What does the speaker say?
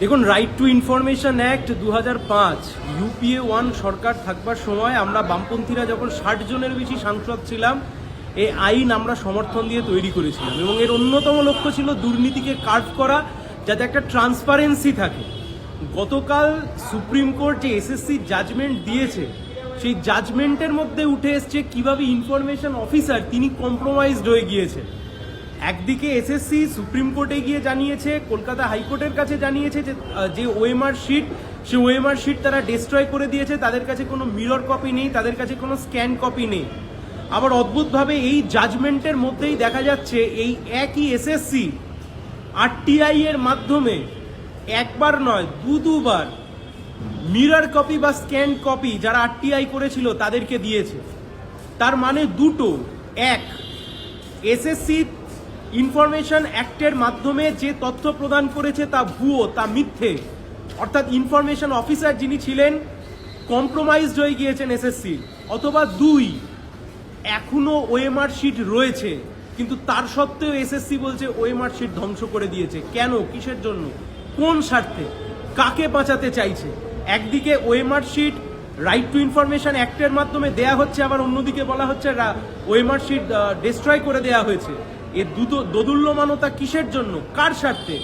দেখুন, right to information act 2005 UPA 1 সরকার থাকবার সময় আমরা বামপন্থীরা যখন 60 জনের বেশি সাংসদ ছিলাম, এই আইন আমরা সমর্থন দিয়ে তৈরি করেছিলাম এবং এর অন্যতম লক্ষ্য ছিল দুর্নীতিকে কার্ভ করা, যাতে একটা ট্রান্সপারেন্সি থাকে। গতকাল সুপ্রিম কোর্ট যে এসএসসি জাজমেন্ট দিয়েছে, সেই জাজমেন্টের মধ্যে উঠে এসছে কিভাবে ইনফরমেশন অফিসার তিনি কম্প্রোমাইজড হয়ে গিয়েছে। একদিকে এসএসসি সুপ্রিম কোর্টে গিয়ে জানিয়েছে, কলকাতা হাইকোর্টের কাছে জানিয়েছে যে ওএমআর শিট, সে ওএমআর শিট তারা ডিস্ট্রয় করে দিয়েছে, তাদের কাছে কোনো মিরর কপি নেই, তাদের কাছে কোনো স্ক্যান কপি নেই। আবার অদ্ভুতভাবে এই জাজমেন্টের মধ্যেই দেখা যাচ্ছে এই একই এসএসসি আরটিআই এর মাধ্যমে একবার নয় দুবার মিরর কপি বা স্ক্যান কপি যারা আরটিআই করেছিল তাদেরকে দিয়েছে। তার মানে দুটো, এক, এসএসসি ইনফরমেশন অ্যাক্টের মাধ্যমে যে তথ্য প্রদান করেছে তা ভুয়ো, তা মিথ্যে, অর্থাৎ ইনফরমেশন অফিসার যিনি ছিলেন কম্প্রোমাইজড হয়ে গিয়েছেন এসএসসি। অথবা দুই, এখনো ওএমআর শিট রয়েছে কিন্তু তার সত্ত্বেও এসএসসি বলছে ওএমআর শিট ধ্বংস করে দিয়েছে। কেন, কিসের জন্য, কোন স্বার্থে, কাকে বাঁচাতে চাইছে? একদিকে OMR sheet right to information অ্যাক্টের মাধ্যমে দেয়া হচ্ছে, আবার অন্যদিকে বলা হচ্ছে ওএমআর শিট ডিস্ট্রয় করে দেয়া হয়েছে। এর দোদুল্যমানতা কিসের জন্য, কার স্বার্থে?